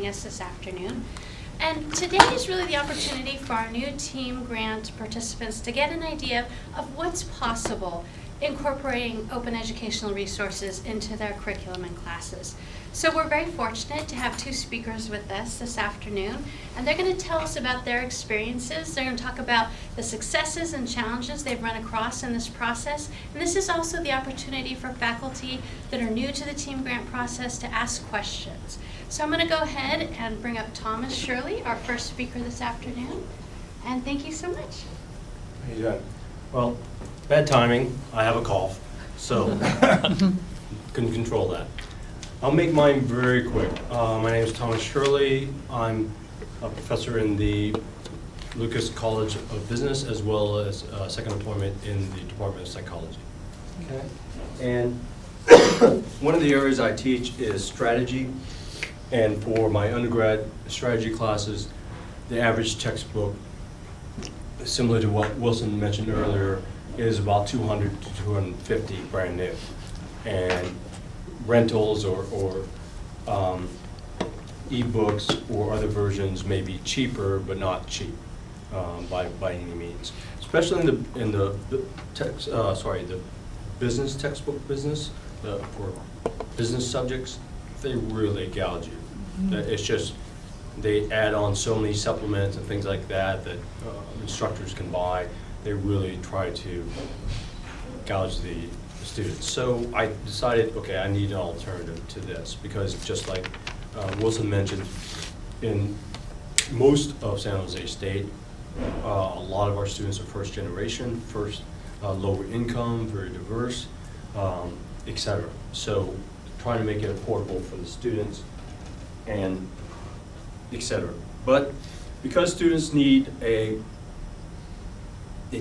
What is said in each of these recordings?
joining us this afternoon. And today is really the opportunity for our new team grant participants to get an idea of what's possible incorporating open educational resources into their curriculum and classes. So we're very fortunate to have two speakers with us this afternoon, and they're going to tell us about their experiences. They're going to talk about the successes and challenges they've run across in this process, and this is also the opportunity for faculty that are new to the team grant process to ask questions. So I'm going to go ahead and bring up Thomas Shirley, our first speaker this afternoon, and thank you so much. How you doing? Well, bad timing. I have a cough, so couldn't control that. I'll make mine very quick. My name is Thomas Shirley. I'm a professor in the Lucas College of Business, as well as second appointment in the Department of Psychology. Okay. And one of the areas I teach is strategy. And for my undergrad strategy classes, the average textbook, similar to what Wilson mentioned earlier, is about 200 to 250 brand new. And rentals or e-books or other versions may be cheaper, but not cheap by any means. Especially in the business textbook business, for business subjects, they really gouge you. It's just, they add on so many supplements and things like that that instructors can buy. They really try to gouge the students. So I decided, okay, I need an alternative to this, because just like Wilson mentioned, in most of San Jose State, a lot of our students are first generation, lower income, very diverse, etc. So trying to make it affordable for the students and etc. But because students need a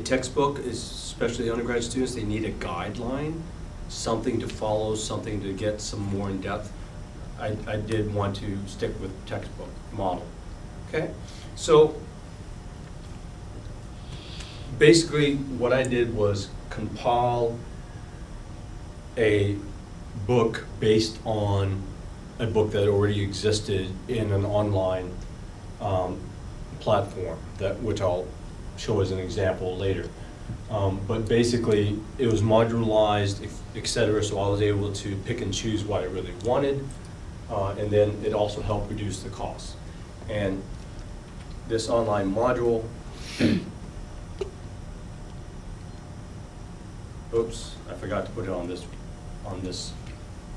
textbook, especially undergrad students, they need a guideline, something to follow, something to get some more in depth. I did want to stick with textbook model. Okay, so basically what I did was compile a book based on a book that already existed in an online platform, which I'll show as an example later. But basically, it was modularized, etc., so I was able to pick and choose what I really wanted, and then it also helped reduce the cost. And this online module, oops, I forgot to put it on this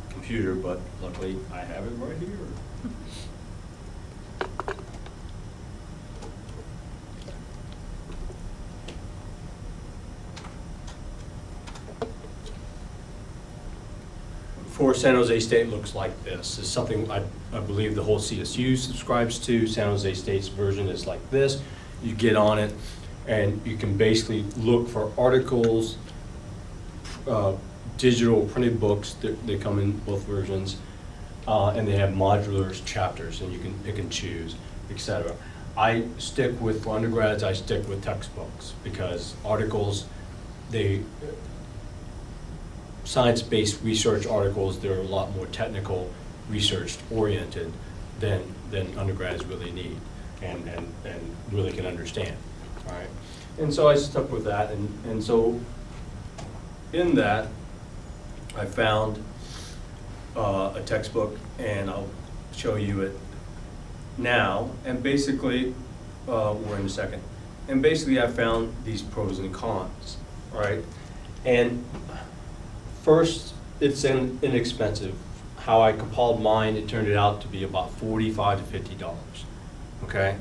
computer, but luckily I have it right here. For San Jose State, looks like this. It's something I believe the whole CSU subscribes to. San Jose State's version is like this. You get on it, and you can basically look for articles, digital printed books. They come in both versions, and they have modular chapters, and you can pick and choose, etc. For undergrads, I stick with textbooks, because articles, science-based research articles, they're a lot more technical, research-oriented than undergrads really need and really can understand. All right, and so I stuck with that, and so in that I found a textbook, and I'll show you it now. And basically, or in a second. And basically, I found these pros and cons. All right, and first, it's inexpensive. How I compiled mine, it turned it out to be about $45 to $50. Okay,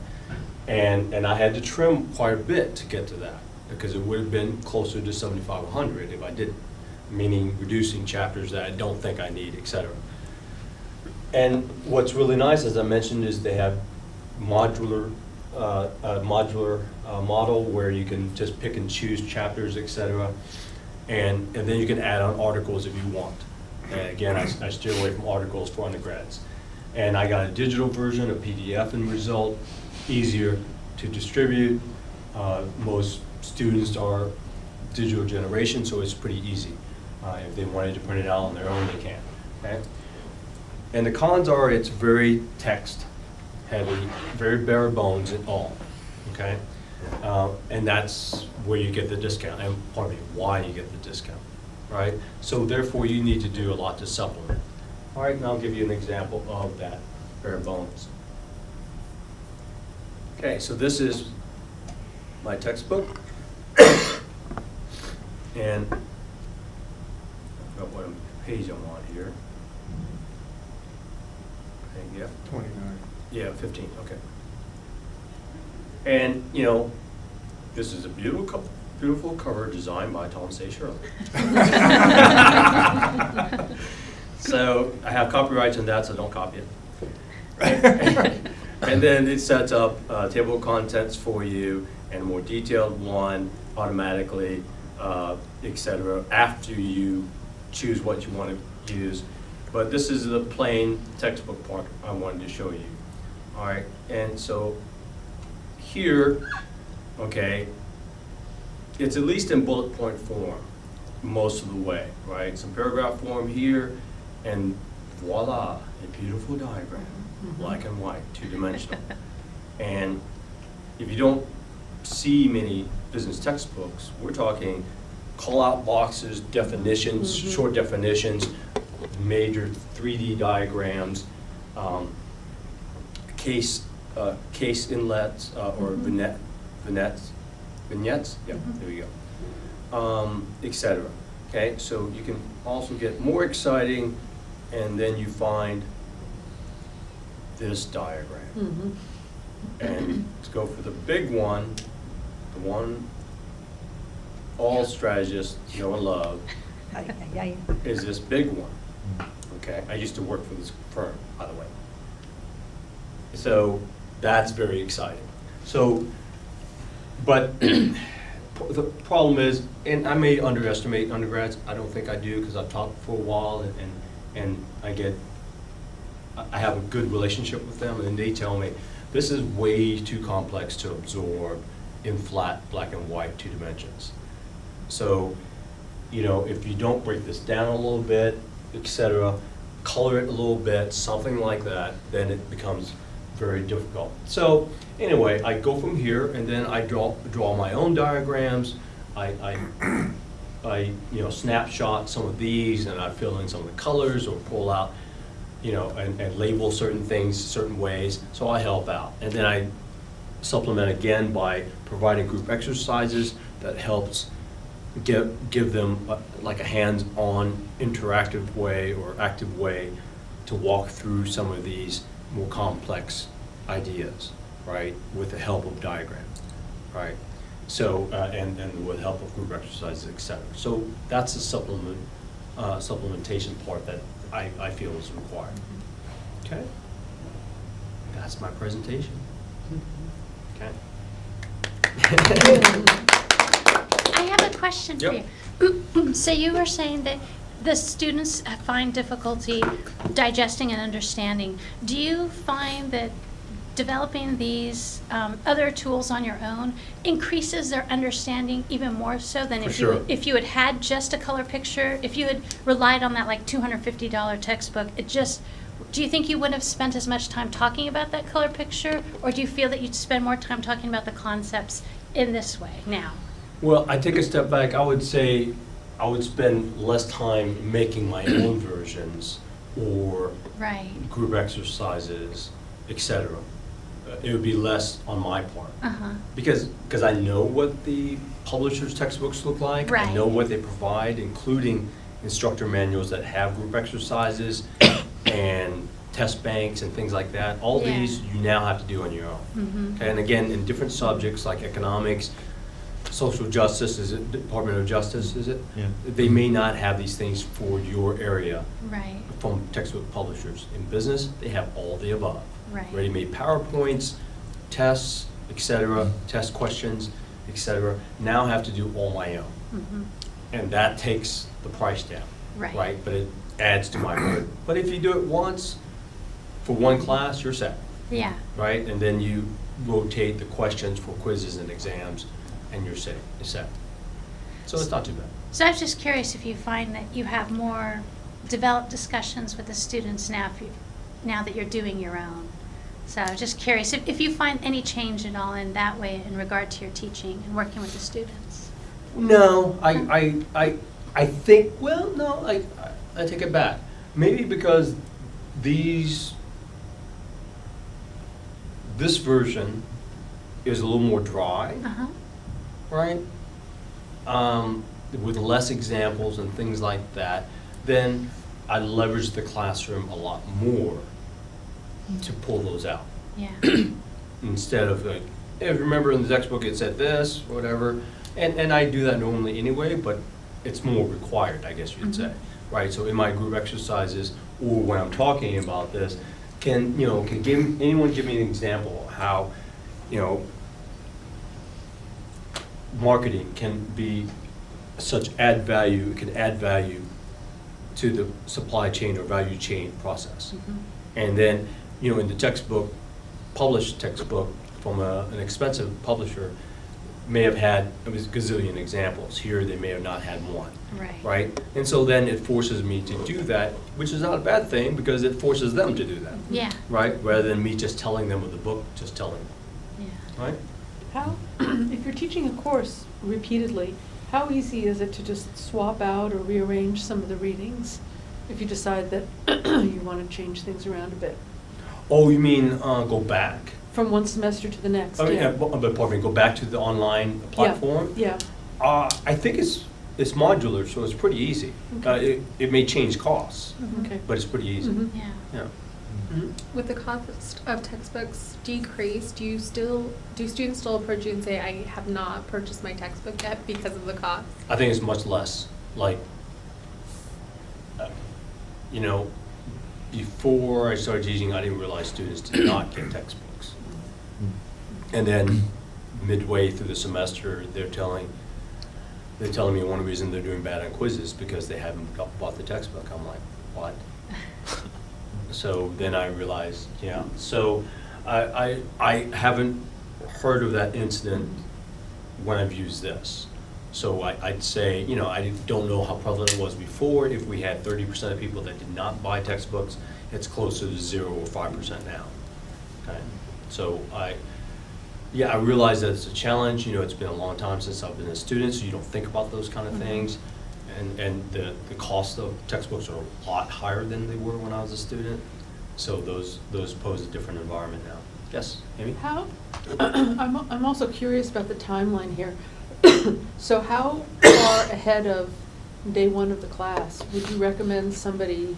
and I had to trim quite a bit to get to that, because it would have been closer to $7,500 if I didn't, meaning reducing chapters that I don't think I need, etc. And what's really nice, as I mentioned, is they have modular model where you can just pick and choose chapters, etc. And then you can add on articles if you want. And again, I steer away from articles for undergrads. And I got a digital version, a PDF end result, easier to distribute. Most students are digital generation, so it's pretty easy. If they wanted to print it out on their own, they can. Okay? And the cons are it's very text heavy, very bare bones and all, okay? And that's where you get the discount, and pardon me, why you get the discount, right? So therefore, you need to do a lot to supplement. All right, and I'll give you an example of that bare bones. Okay, so this is my textbook. And I've got what page I'm on here. I think, yeah. 29. Yeah, 15, okay. And, you know, this is a beautiful cover designed by Thomas A. Shirley. So I have copyrights on that, so don't copy it. And then it sets up a table of contents for you and a more detailed one automatically, etc. after you choose what you want to use. But this is the plain textbook part I wanted to show you. All right, and so here, okay, it's at least in bullet point form most of the way, right? Some paragraph form here, and voila, a beautiful diagram, black and white, two-dimensional. And if you don't see many business textbooks, we're talking call-out boxes, definitions, short definitions, major 3D diagrams, case inlets or vignettes, yeah, there we go, etc. Okay, so you can also get more exciting, and then you find this diagram. And let's go for the big one, the one all strategists know and love, is this big one. Okay, I used to work for this firm, by the way. So that's very exciting. So, but the problem is, and I may underestimate undergrads, I don't think I do, because I've taught for a while, and I have a good relationship with them, and they tell me, this is way too complex to absorb in flat black and white 2 dimensions. So, you know, if you don't break this down a little bit, etc., color it a little bit, something like that, then it becomes very difficult. So anyway, I go from here, and then I draw my own diagrams. I you know, snapshot some of these, and I fill in some of the colors or pull out, you know, and label certain things certain ways. So I help out, and then I supplement again by providing group exercises that helps give them like a hands-on interactive way or active way to walk through some of these more complex ideas, right, with the help of diagrams, right? So, and with the help of group exercises, et cetera. So that's the supplementation part that I feel is required. Okay? That's my presentation. Okay. I have a question for you. So you were saying that the students find difficulty digesting and understanding. Do you find that developing these other tools on your own increases their understanding even more so than if you had just a color picture, if you had relied on that like $250 textbook? Do you think you would have spent as much time talking about that color picture, or do you feel that you'd spend more time talking about the concepts in this way now? Well, I take a step back. I would say I would spend less time making my own versions or group exercises, etc. It would be less on my part. Because I know what the publisher's textbooks look like. I know what they provide, including instructor manuals that have group exercises and test banks and things like that. All these you now have to do on your own. Okay? And again, in different subjects like economics, social justice, is it Department of Justice, is it? Yeah. They may not have these things for your area from textbook publishers. In business, they have all the above. Ready-made PowerPoints, tests, etc., test questions, etc. Now I have to do all my own. And that takes the price down, right? But it adds to my burden. But if you do it once for one class, you're set. Right? And then you rotate the questions for quizzes and exams, and you're set. So it's not too bad. So I was just curious if you find that you have more developed discussions with the students now, now that you're doing your own. So I was just curious if you find any change at all in that way in regard to your teaching and working with the students. No, I think, well, no, I take it back. Maybe because this version is a little more dry, Uh-huh. right? With less examples and things like that, then I leverage the classroom a lot more to pull those out. Yeah. Instead of like, hey, remember in the textbook it said this, whatever, and I do that normally anyway, but it's more required, I guess you'd say, right? So in my group exercises, or when I'm talking about this, can anyone give me an example of how, marketing can be such add value, it can add value to the supply chain or value chain process. And then, in the textbook, published textbook from an expensive publisher may have had a gazillion examples. Here, they may have not had one. Right? And so then it forces me to do that, which is not a bad thing because it forces them to do that. Yeah. Right? Rather than me just telling them with the book, just telling them. Yeah. Right? How, if you're teaching a course repeatedly, how easy is it to just swap out or rearrange some of the readings if you decide that you want to change things around a bit? Oh, you mean go back? From one semester to the next? Oh, yeah, but pardon me, go back to the online platform? Yeah. I think it's modular, so it's pretty easy. Okay. It may change costs, Okay. but it's pretty easy. Mhm. Yeah. Yeah. With the cost of textbooks decreased, do students still approach you and say, I have not purchased my textbook yet because of the cost? I think it's much less. Like, before I started teaching, I didn't realize students did not get textbooks. And then midway through the semester, they're telling me one reason they're doing bad on quizzes because they haven't bought the textbook. I'm like, what? So then I realized, yeah. So I haven't heard of that incident when I've used this. So I'd say, I don't know how prevalent it was before. If we had 30% of people that did not buy textbooks, it's closer to 0 or 5% now. Okay. So I realize that it's a challenge. It's been a long time since I've been a student, so you don't think about those kind of things. And the cost of textbooks are a lot higher than they were when I was a student. So those pose a different environment now. Yes, Amy? How, I'm also curious about the timeline here. So how far ahead of day one of the class would you recommend somebody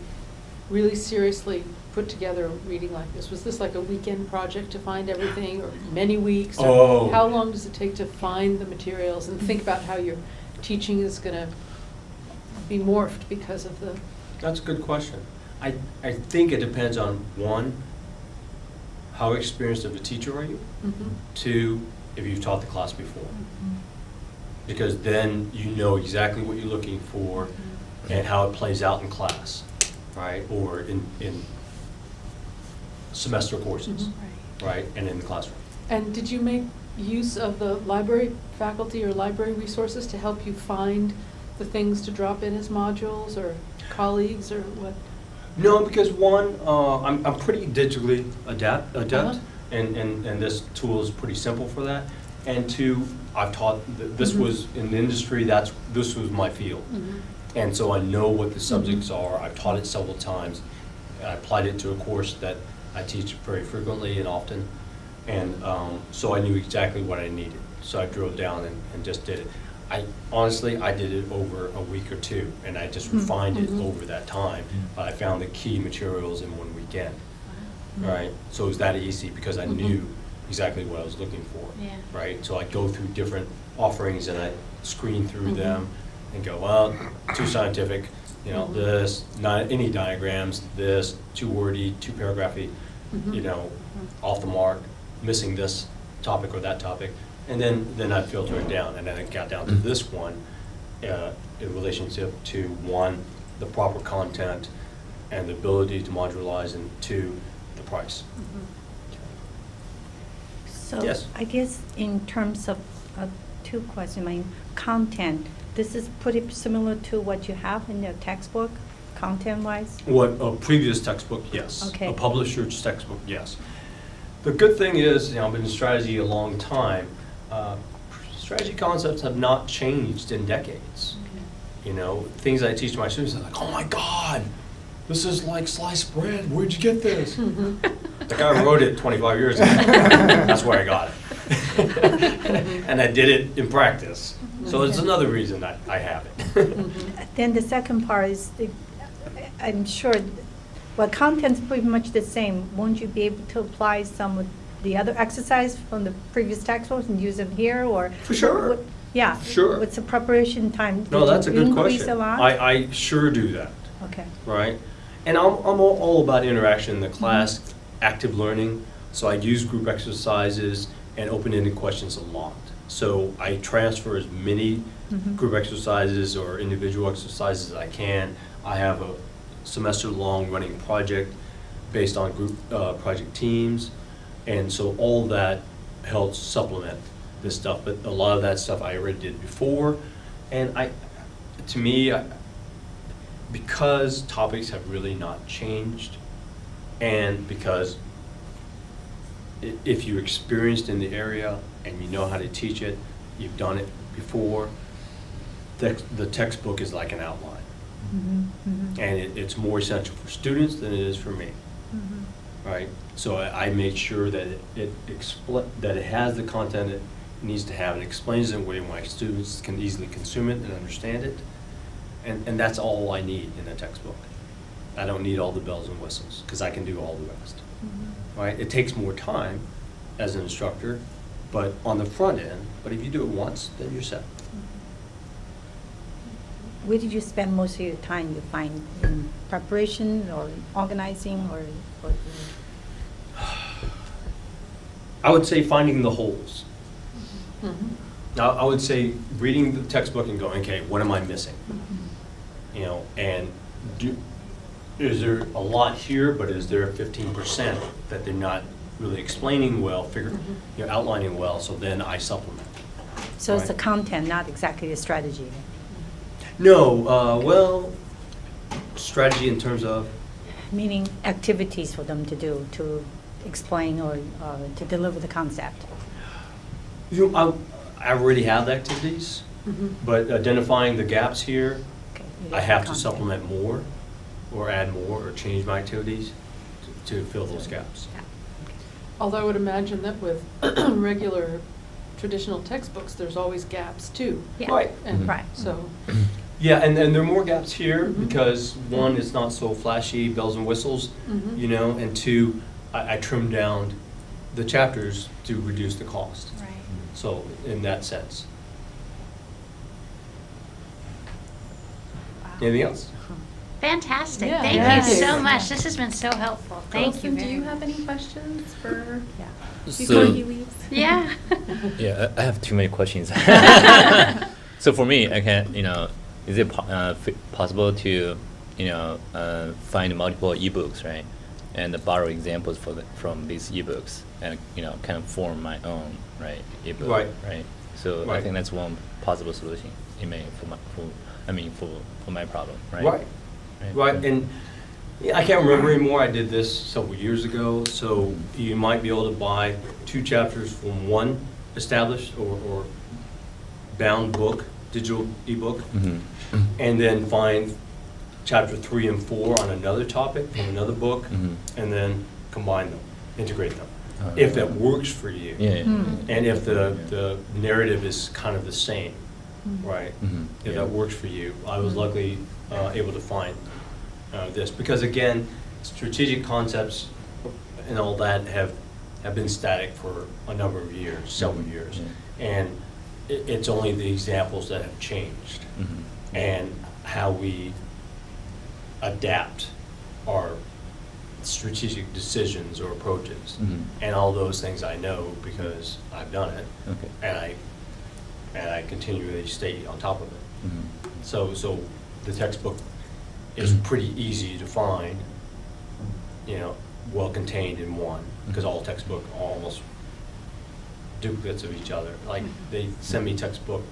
really seriously put together a reading like this? Was this like a weekend project to find everything, or many weeks? Or Oh. how long does it take to find the materials and think about how your teaching is going to be morphed because of the... That's a good question. I think it depends on, one, how experienced of a teacher are you? Two, if you've taught the class before. Because then you know exactly what you're looking for and how it plays out in class, right? Or in semester courses, right? And in the classroom. And did you make use of the library faculty or library resources to help you find the things to drop in as modules, or colleagues, or what? No, because one, I'm pretty digitally adept, Uh-huh. and this tool is pretty simple for that. And two, I've taught, this was in the industry, this was my field. And so I know what the subjects are. I've taught it several times. I applied it to a course that I teach very frequently and often. And so I knew exactly what I needed. So I drove down and just did it. Honestly, I did it over a week or two, and I just refined it over that time. I found the key materials in one weekend, right? So it was that easy because I knew exactly what I was looking for, right? So I go through different offerings and I screen through them and go, well, too scientific, this, not any diagrams, this, too wordy, too paragraphy, off the mark, missing this topic or that topic. And then I'd filter it down, and then I got down to this one in relationship to, one, the proper content and the ability to modularize, and two, the price. So Yes. I guess in terms of two questions, content, this is pretty similar to what you have in your textbook, content-wise? What, a previous textbook, yes. Okay. A publisher's textbook, yes. The good thing is, I've been in strategy a long time. Strategy concepts have not changed in decades. Things I teach to my students are like, oh my God, this is like sliced bread. Where'd you get this? The guy wrote it 25 years ago. That's where I got it. And I did it in practice. So it's another reason that I have it. Then the second part is, I'm sure, content's pretty much the same. Won't you be able to apply some of the other exercise from the previous textbooks and use them here, or? For sure. Yeah. Sure. What's the preparation time? No, Did that's a you good question. increase a lot? I sure do that, Okay. right? And I'm all about interaction in the class, active learning. So I use group exercises and open-ended questions a lot. So I transfer as many group exercises or individual exercises as I can. I have a semester-long running project based on group project teams. And so all that helps supplement this stuff. But a lot of that stuff I already did before. And to me, because topics have really not changed, and because if you're experienced in the area and you know how to teach it, you've done it before, the textbook is like an outline. And it's more essential for students than it is for me. Right? So I made sure that that it has the content it needs to have and explains it in a way my students can easily consume it and understand it. And that's all I need in a textbook. I don't need all the bells and whistles because I can do all the rest. Right? It takes more time as an instructor, but on the front end, but if you do it once, then you're set. Where did you spend most of your time, you find, in preparation or organizing or? I would say finding the holes. Now, I would say reading the textbook and going, okay, what am I missing? And is there a lot here, but is there 15% that they're not really explaining well, outlining well, so then I supplement. So it's the Right. content, not exactly the strategy. No, strategy in terms of? Meaning activities for them to do, to explain or to deliver the concept. I already have the activities, but identifying the gaps here, Okay, I have to content. supplement more, or add more, or change my activities to fill those gaps. Yeah. Okay. Although I would imagine that with regular traditional textbooks, there's always gaps too. Yeah. Right. And Right. so, Yeah, and there are more gaps here Mhm. because one, it's not so flashy, bells and whistles, and two, I trimmed down the chapters to reduce the cost. Right. So in that sense. Wow. Anything else? Fantastic. Yeah. Thank Yes. you so much. This has been so helpful. Thank you Wilson, very do you much. have any questions for Yeah. before he leaves? Yeah. Yeah, I have too many questions. So for me, I can, is it possible to, find multiple ebooks, right? And borrow examples from these ebooks and, kind of form my own, right, ebook, Right. So I Right. think that's one possible solution for my problem, right? Right, and I can't remember anymore, I did this several years ago, so you might be able to buy 2 chapters from one established or bound book, digital ebook, and then find chapter 3 and 4 on another topic from another book, and then combine them, integrate them, if that works for you. Yeah. And if the narrative is kind of the same, right? If Yeah. that works for you. I was luckily able to find this, because again, strategic concepts and all that have been static for a number of years, several years. Yeah. And it's only the examples that have changed and how we adapt our strategic decisions or approaches. And all those things I know because I've done it. Okay. And I continually stay on top of it. So the textbook is pretty easy to find, well contained in one, because all textbook are almost duplicates of each other. Like they send me textbook,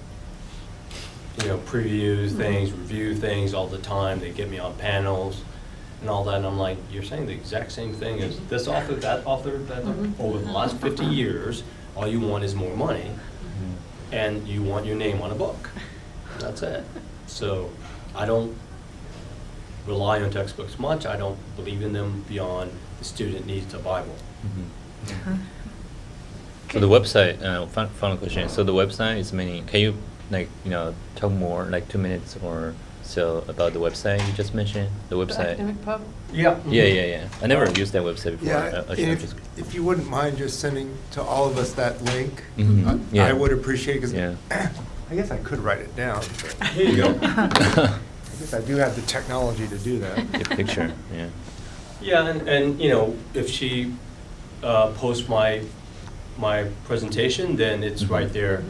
preview things, review things all the time. They get me on panels, and all that, and I'm like, you're saying the exact same thing as this author, that author, that author. Over the last 50 years, all you want is more money, and you want your name on a book. That's it. So I don't rely on textbooks much. I don't believe in them beyond the student needs a Bible. So the website, final question. So the website is many. Can you talk more, like 2 minutes or so about the website you just mentioned? The The website. academic pub? Yeah. Yeah. I never used that website before. Yeah, I should and just- if you wouldn't mind just sending to all of us that link, Mhm. Yeah. I would appreciate it, because Yeah. I guess I could write it down. but Here you go. I guess I do have the technology to do that. Good picture. Yeah. Yeah, and if she posts my presentation, then it's Mhm. right there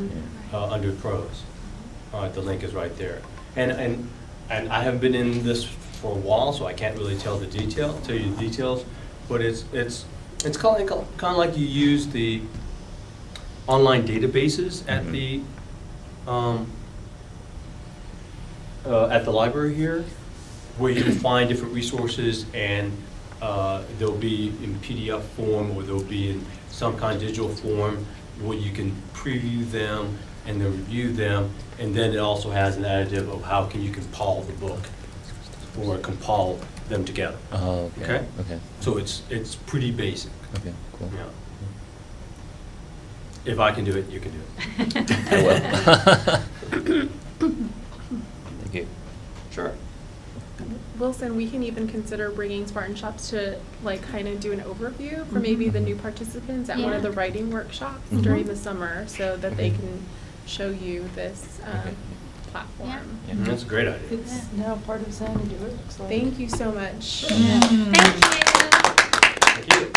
Mhm. under pros. The link is right there. And I haven't been in this for a while, so I can't really tell you the details. But it's kind of like you use the online databases at Mhm. at the library here, where you can find different resources, and they'll be in PDF form, or they'll be in some kind of digital form where you can preview them and then review them, and then it also has an additive of how you compile the book or compile them together. Oh, okay. Okay? Okay. So it's pretty basic. Okay, cool. Yeah. If I can do it, you can do it. I will. Thank you. Sure. Wilson, we can even consider bringing Spartan Shops to kind of do an overview for maybe the new participants at one of Yeah. the writing workshops Mhm. during the summer, so that they Okay. can show you this Okay. platform. Yeah. That's a great idea. It's now part of Xanadu, it looks like. Thank you so much. Yeah. Thank you. Thank you.